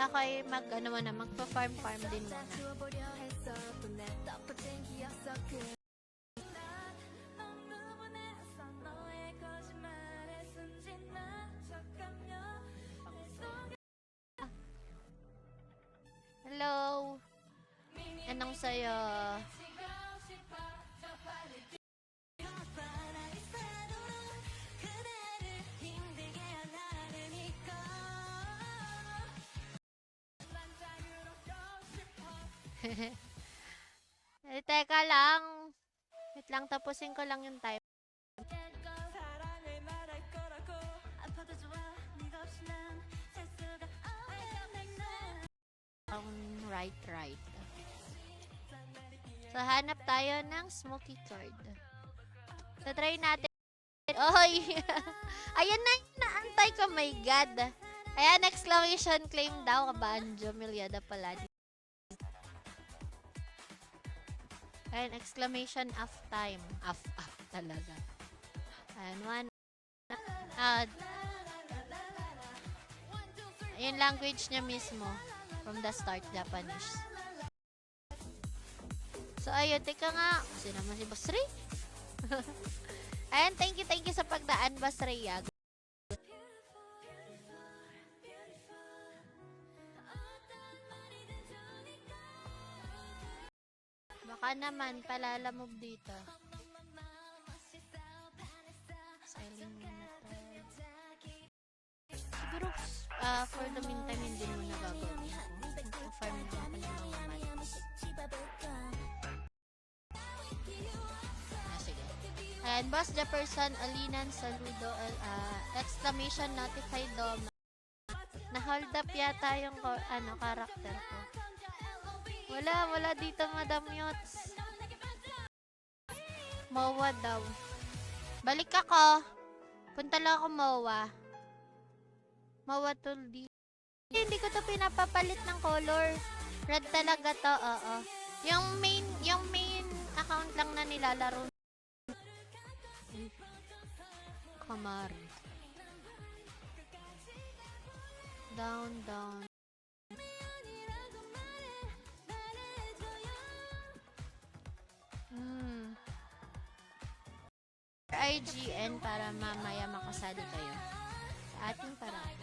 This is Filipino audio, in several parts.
ako ay magpa-farm din muna. Hello. Anong sa'yo? Teka lang. Wait lang, tapusin ko lang yung time. Right. So, hanap tayo ng smoky card. So, try natin. Oy! Ayan na yung naantay ko. My God. Ayan, exclamation claim daw. Kabanjo, Milyada pala. Ayan, exclamation off time. Off talaga. Ayan, ayan, language niya mismo. From the start, Japanese. So, ayun, teka nga. Kasi naman si Basri. Ayan, thank you sa pagdaan, Basri. Baka naman, palalamog dito. Silent muna tayo. Siguro, for the meantime, hindi mo nagagawin ko. Mag-farm na ako ng mga mats. Sige. Ayan, Boss Jefferson, Alinan, Saludo, exclamation notified Doma. Na-hold up yata yung character ko. Wala dito, Madam Yots. Mowa daw. Balik ako. Punta lang ako Mowa. Mowa Tuldi. Hindi ko to pinapapalit ng color. Red talaga to, oo. Yung main account lang na nilalaro. Kamari. Down. IGN para mamaya makasali kayo sa ating paraan.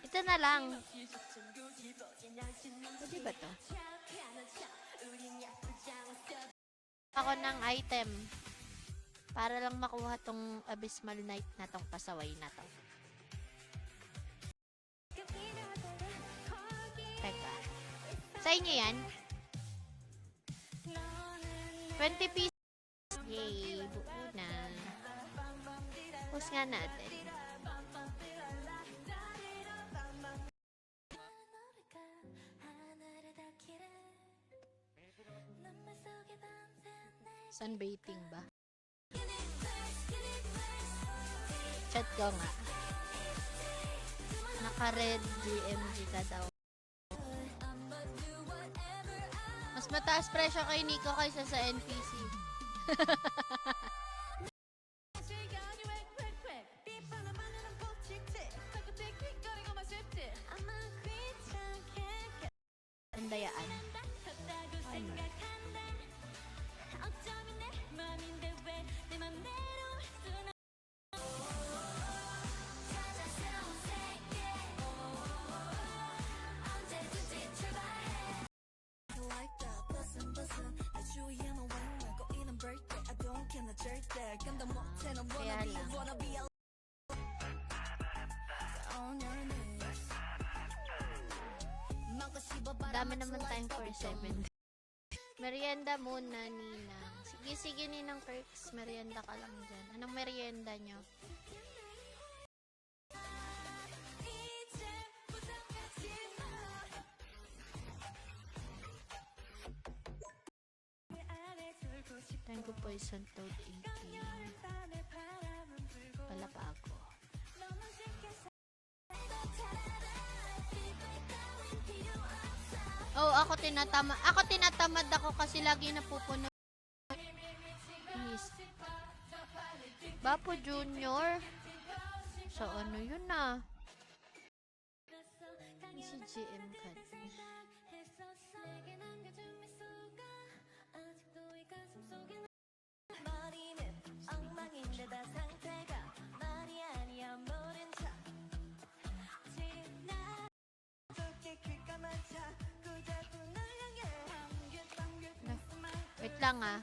Ito na lang. Pwede ba to? Ako ng item para lang makuha tong Abysmal Knight na tong pasaway na to. Teka. Sa inyo yan? 20 pieces. Yay, buo na. Post nga natin. Sunbaiting ba? Chat ko nga. Naka-red GMG ka daw. Mas mataas presyo kay Nico kaysa sa NPC. Andayaan. Ano? Kaya lang. Dami naman tayong 47. Merienda muna, Ninang. Sige, Ninang Perks. Merienda ka lang dyan. Anong merienda nyo? Tango Poison Toad 18. Wala pa ako. Oh, ako tinatamad ako kasi lagi napupuno. Yes. Bapo Junior. So, ano yun na? Si GM Kat. Wait lang ah.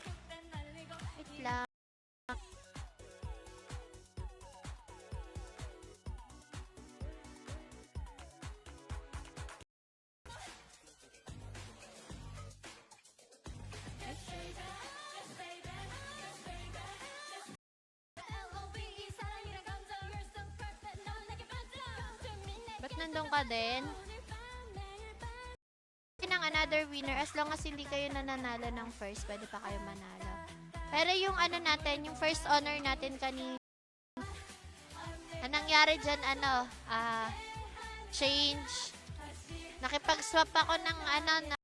Wait lang. Ba't nandun ka din? Ng another winner, as long as hindi kayo nananalo ng first, pwede pa kayo manalo. Pero yung ano natin, yung first honor natin kanina, anong nangyari dyan, change. Nakipag-swap ako ng na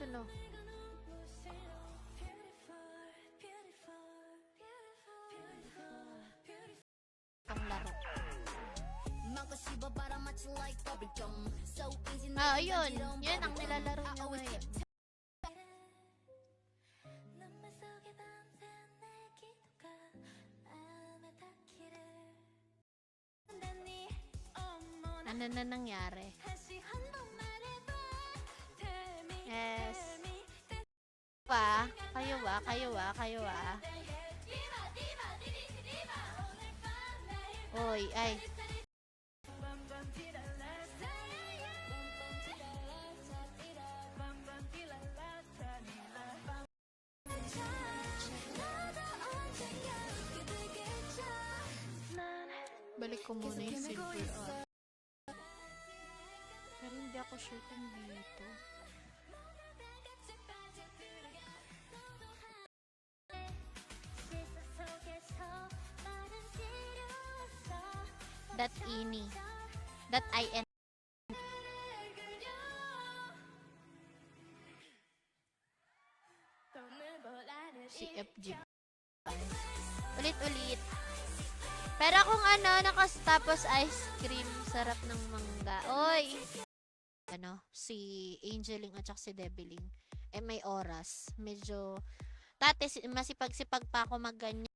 Suno. Ang laro. Ayun. Yan ang nilalaro niya ngayon. Ano na nangyari? Yes. Kayo ba? Oy, ay. Balik ko muna yung silver on. Pero hindi ako sure kung dito. .ini. .in. CFG. Ulit-ulit. Pero kung nakastapos ice cream, sarap ng mangga. Oy! Si Angeling at si Debiling. May oras. Medyo, masipag-sipag pa ako magganyan.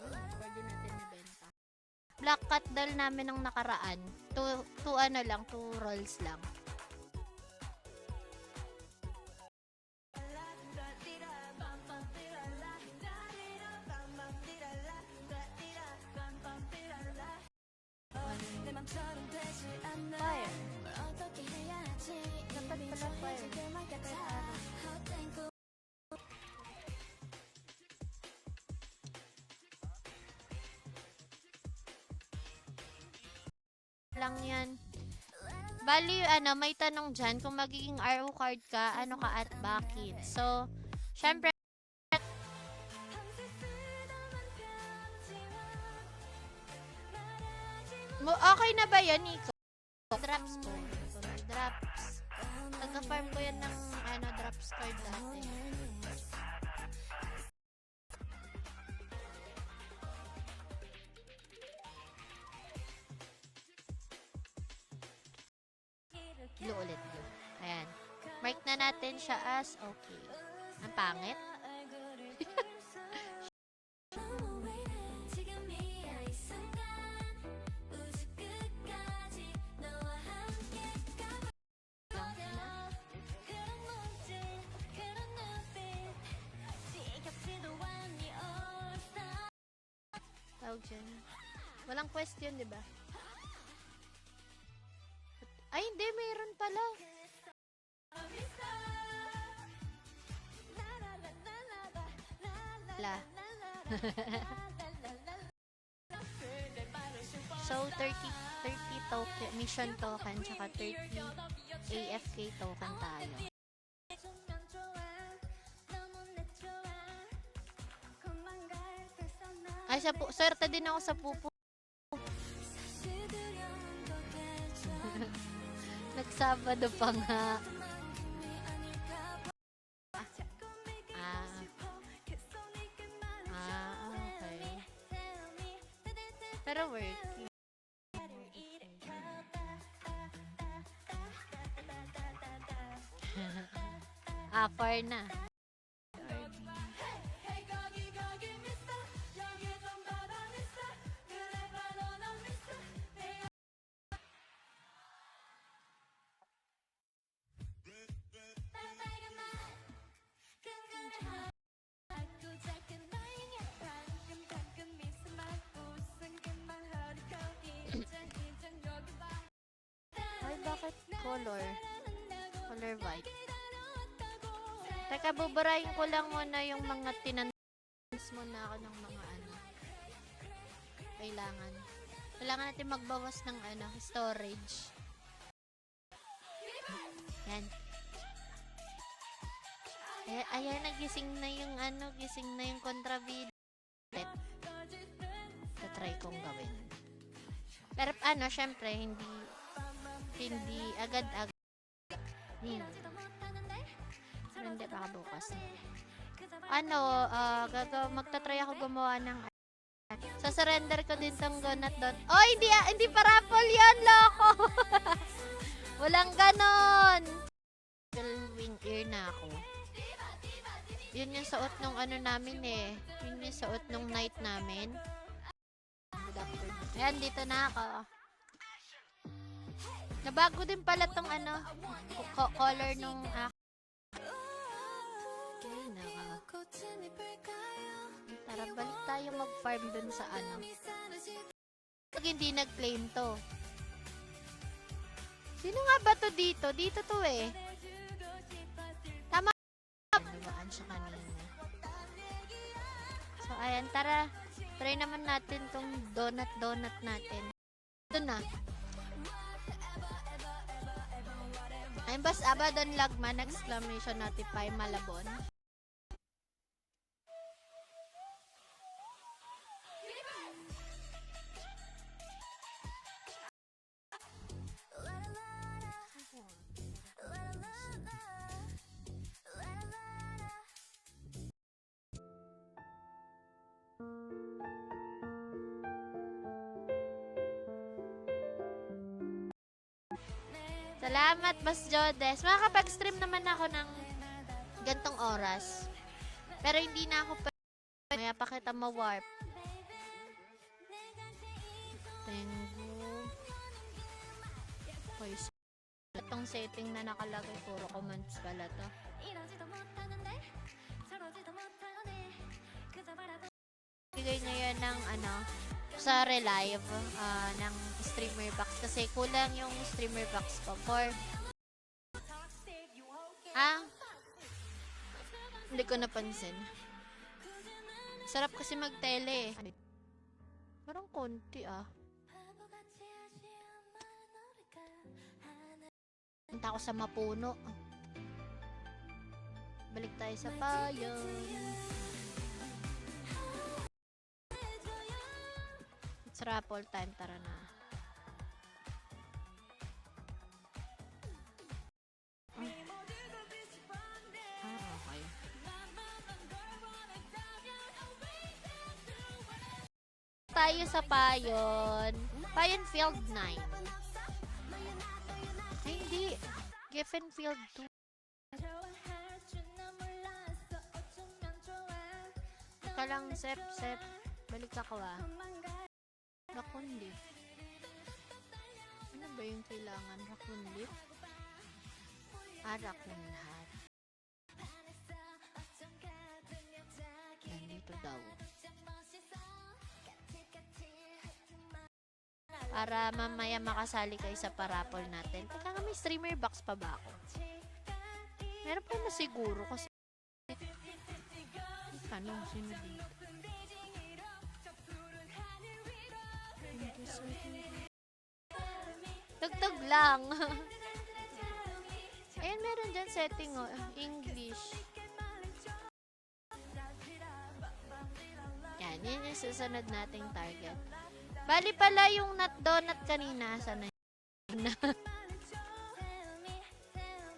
Pwede natin ibenta. Black cat doll namin ng nakaraan. 2 rolls lang. Fire. Dapat pala fire. Lang yan. Bali, may tanong dyan, kung magiging RO card ka, ano ka at bakit? So, syempre, okay na ba yan, Nico? Drops ko. Drops. Nagka-farm ko yan ng, drops card dati. Blue ulit. Ayan. Mark na natin siya as okay. Ang pangit. Tawag siya. Walang question, di ba? Ay, hindi. Mayroon pala. So, 30 token, mission token, tsaka 30 AFK token tayo. swerte din ako sa pupo. Nagsabado pa nga. Okay. Pero working. Far na. Ay, bakit color? Color white. Teka, buburahin ko lang muna yung mga tinanong muna ako ng mga ano. Kailangan natin magbawas ng ano, storage. Yan. Ayan, nagising na yung ano, gising na yung contrabid. Try kong gawin. Pero ano, syempre, hindi agad-agad. Hindi, baka bukas. Ano, magta-try ako gumawa ng surrender ko din tong donut dot. Oh, hindi pa raffle yan, loko. Walang ganon. Wing ear na ako. Yun yung suot nung ano namin eh. Yun yung suot nung night namin. Ayan, dito na ako. Nabago din pala tong ano, color nung Tara, balik tayo mag-farm dun sa ano. Pag hindi nag-claim to. Sino nga ba to dito? Dito to eh. Tama. Dumaan siya kanina. So, ayan, tara. Try naman natin tong donut natin. Ito na. Ayun, bas Abaddon Lagman, exclamation notify, Malabon. Salamat, Boss Jodes. Makakapag-stream naman ako ng gantong oras. Pero hindi na ako maya pa kita ma-warp. Tengu. Okay, so itong setting na nakalagay, puro commands pala to. Bigay niya yan ng ano, sa relive ng streamer box kasi kulang yung streamer box ko for hindi ko napansin. Sarap kasi mag-tele. Parang konti punta ako sa Mapuno. Balik tayo sa payon. It's raffle time, tara na. Okay. Tayo sa Payon. Payon Field 9. Ay, hindi. Giffen Field 2. Teka lang, Sep. Balik ako Raccoon leaf. Ano ba yung kailangan? Raccoon leaf? Raccoon hat. Nandito daw. Para mamaya makasali kayo sa parapol natin. Teka nga, may streamer box pa ba ako? Meron pa na siguro kasi tanong sino dito. Tugtog lang. Ayan, meron dyan setting English. Yan Yun yung susunod nating target. Bali pala yung nut donut kanina. Sana yun.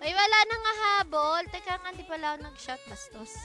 Ay, wala nang hahabol. Teka nga, di pala ako nag-shot. Bastos.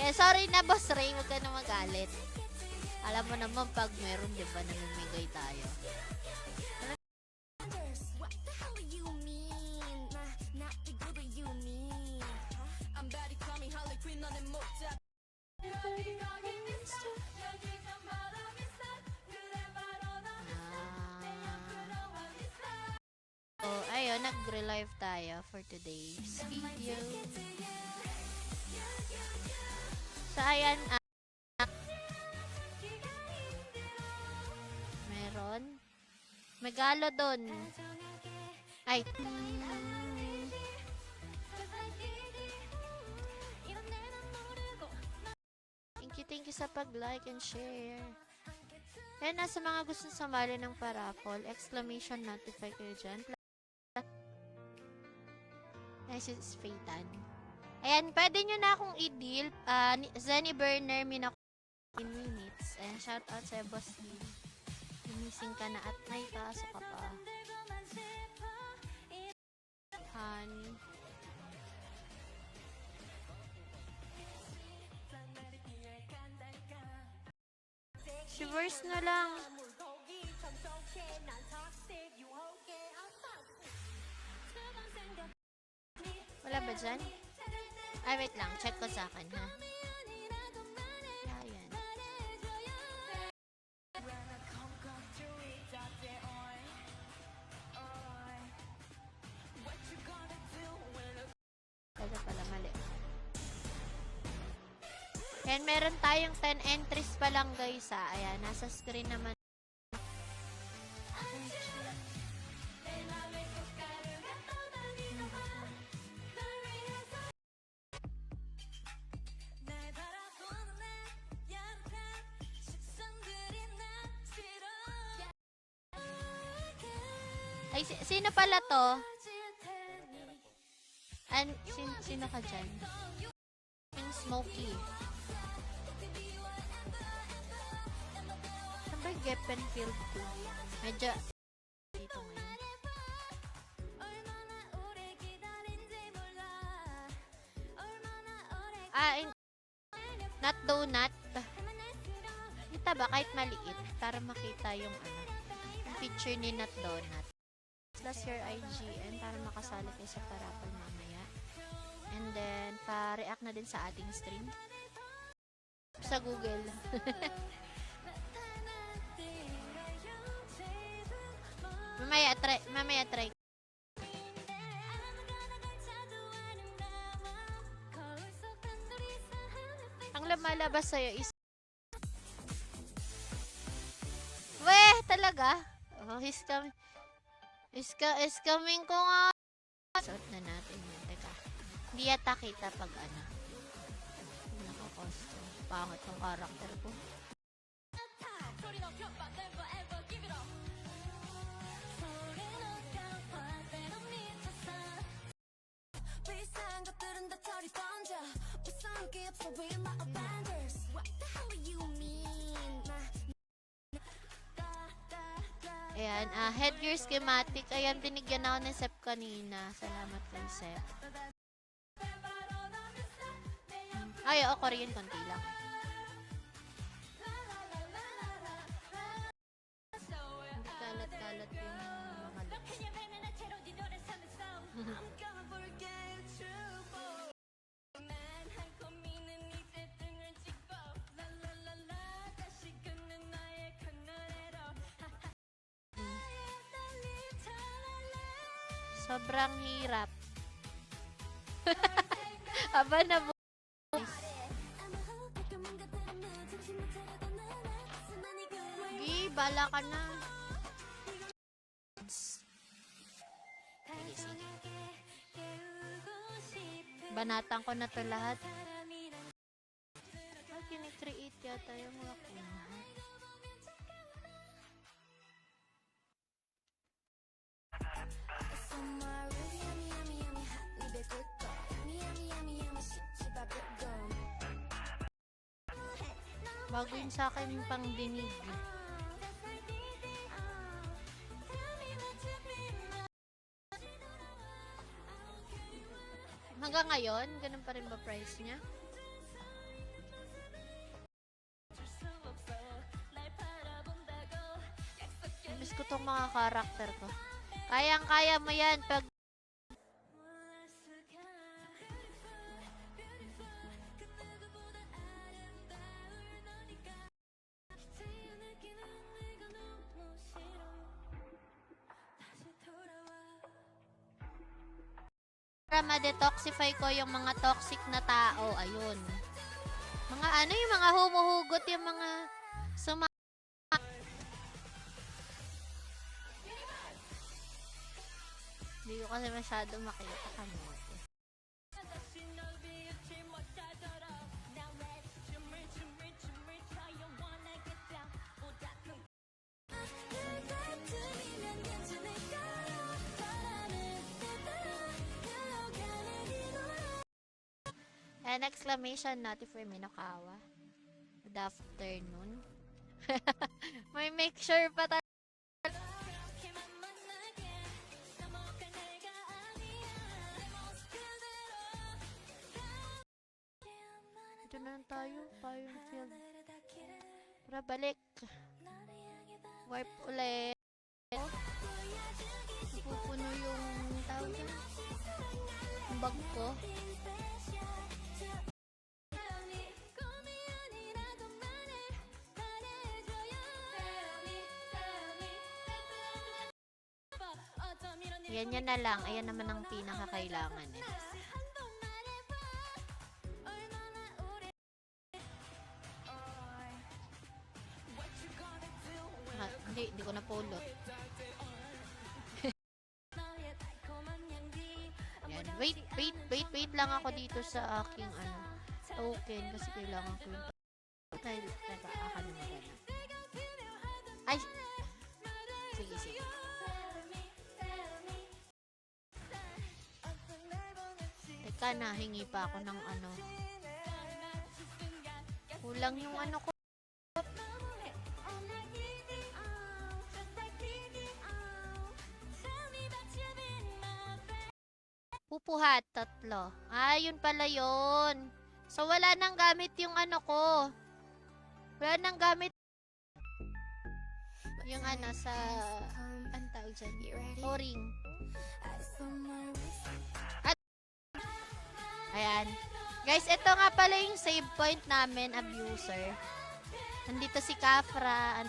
Eh, sorry na, Boss Ray. Huwag ka na magalit. Alam mo naman pag meron, di ba, namimigay tayo. Oh, ayun, nag-relive tayo for today's video. So, ayan, meron. Megalodon. Ay. Thank you sa pag-like and share. Ayan, nasa mga gusto sumali ng paraffle, exclamation notify kayo dyan. Nice is Faytan. Ayan, pwede nyo na akong i-deal. Zenny Burner, minako in minutes. Ayan, shout out sa Boss Lee. Lumising ka na at may pasok ka pa. Han. Shivers na lang. Wala ba dyan? Ay, wait lang. Check ko sa akin, ha? Ayan. Kaya pala mali. And meron tayong 10 entries pa lang, guys, ha? Ayan, nasa screen naman. Ay, sino pala to? Sino ka dyan? Yung Smokey. Saan ba yung Geppenfield 2? Medyo dito ngayon. Not donut. Kita ba kahit maliit para makita yung yung picture ni Not Donut. Plus your IGN para makasali kayo sa parapol mamaya. And then, pa-react na din sa ating stream. Sa Google. mamaya try. Ang lumalabas sa'yo is weh, talaga? Oh, he's coming. Is coming ko nga. Suot na natin yun. Teka. Hindi yata kita pag ano. Nakakosto. Pangit ng karakter ko. Ayan, headgear schematic. Ayan, binigyan ako ni Sep kanina. Salamat kay Sep. Ay, oo, Korean konti lang. Hindi kalat-kalat yung mga lips. Sobrang hirap. Aba na mo. Gi, bala ka na. Sige, sige. Banatan ko na to lahat. Ay, kinikreate yata yung mga kumahan. Bago yun sa akin yung pang dinig. Hanggang ngayon, ganun pa rin ba price niya? Miss ko tong mga karakter ko. Kayang-kaya mo yan pag para ma-detoxify ko yung mga toxic na tao. Ayun. Mga ano, yung mga humuhugot, yung mga Hindi ko kasi masyado makita kami. An exclamation natin for Minokawa. Good afternoon. May make sure pa tayo. Ito na lang tayo. Fire field. Para balik. Warp ulit. Pupuno yung tawag dyan. Yung bag ko. Yan na lang. Ayan naman ang pinakakailangan eh. Hindi ko na polo. Yan. Wait lang ako dito sa aking token kasi kailangan ko yung teka, aka na magana. Ay! Sige. Teka na, hingi pa ako ng kulang yung ko. Pupuhat, 3. Yun pala yun. So, wala nang gamit yung ko. Wala nang gamit yung sa ang tawag dyan. O-ring. At, ayan. Guys, ito nga pala yung save point namin, abuser. Nandito si Kafra.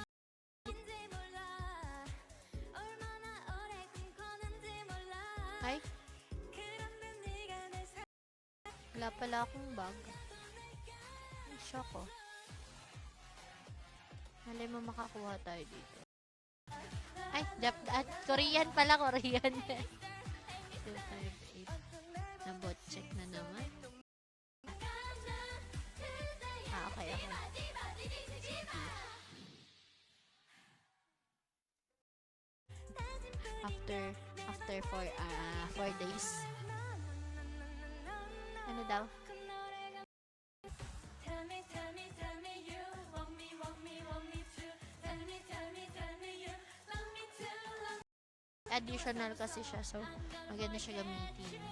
Ay. Wala pala akong bag. Shock ko. Malay mo makakuha tayo dito. Ay, Korean pala, Korean. 258. Na-bot check na naman. Okay. After 4 days. Ano daw? Additional kasi siya, so maganda siya gamitin.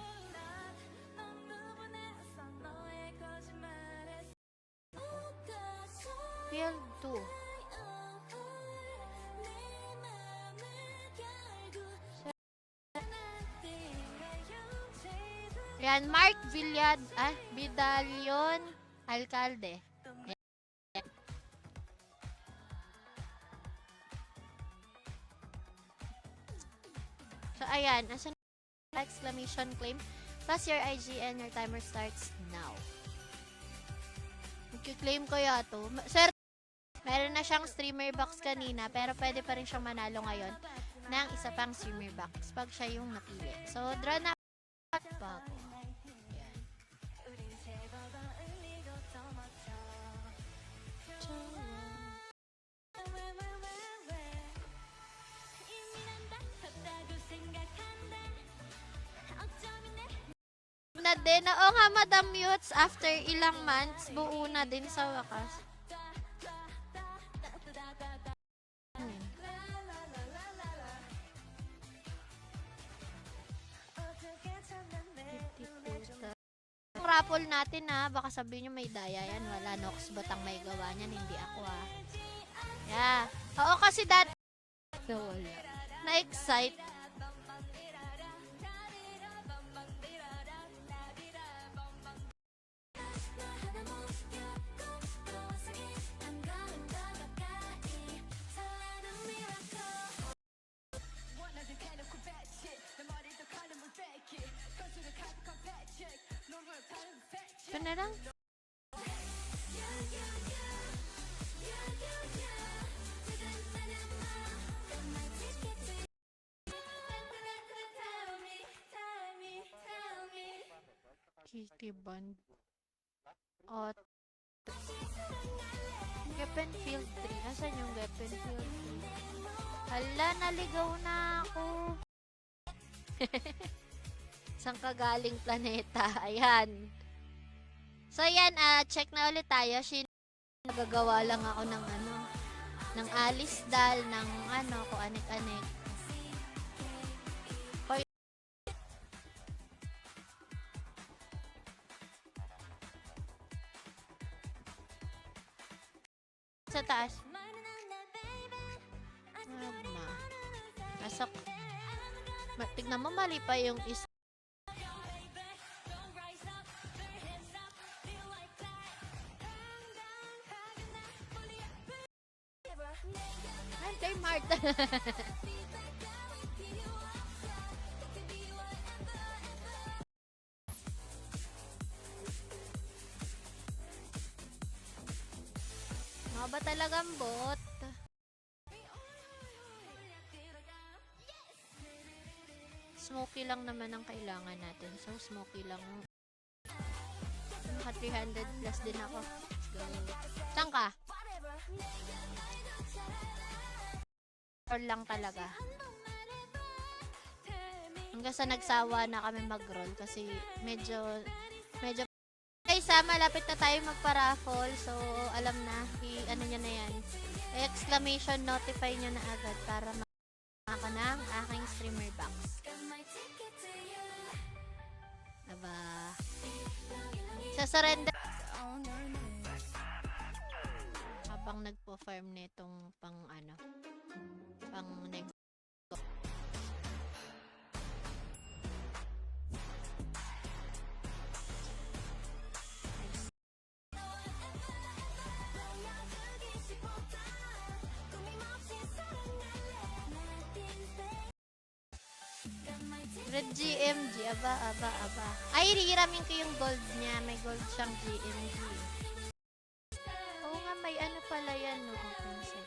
Field 2. Yan, Mark Vidalion Alcalde. Yan. So, ayan. Asan exclamation claim plus your IG and your timer starts now. Magki-claim ko to. Sir, meron na siyang streamer box kanina pero pwede pa rin siyang manalo ngayon ng isa pang streamer box pag siya yung napili. So, draw na pa ako. Ayan. Na din. Oo nga, Madam Mutes, after ilang months, buo na din sa wakas. Ang raffle natin baka sabihin nyo may daya yan. Wala, Nox Batang may gawa niyan, hindi ako Yeah. Oo, kasi dati na-excite. Ito na lang. Kitty Band. Weapon Field 3. Nasaan yung Weapon Field 3? Hala, naligaw na ako. Saan ka galing planeta? Ayan. So, yan, check na ulit tayo. Nagagawa lang ako ng ng alisdal, ng kung anik-anik. Sa taas. Pasok. Tignan mo, mali pa yung isa. Kay Marta. Mga ba talagang bot? Smoky lang naman ang kailangan natin. So, smoky lang. Naka 300 plus din ako. Let's go. Saan ka? Roll lang talaga. Hanggang sa nagsawa na kami mag-roll kasi medyo guys, malapit na tayo magpa-raffle. So, alam na, ano nyo na yan. Exclamation notify nyo na agad para ako ng aking streamer box. Diba? Sa surrender habang nagpo-farm nitong pang next. Red GMG, aba. Ay, hiramin ko yung gold niya. May gold siyang GMG. Oo nga, may ano pala yan, no? Open set.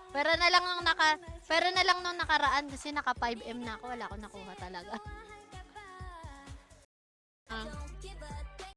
Pero na lang nung nakaraan kasi naka 5M na ako, wala akong nakuha talaga.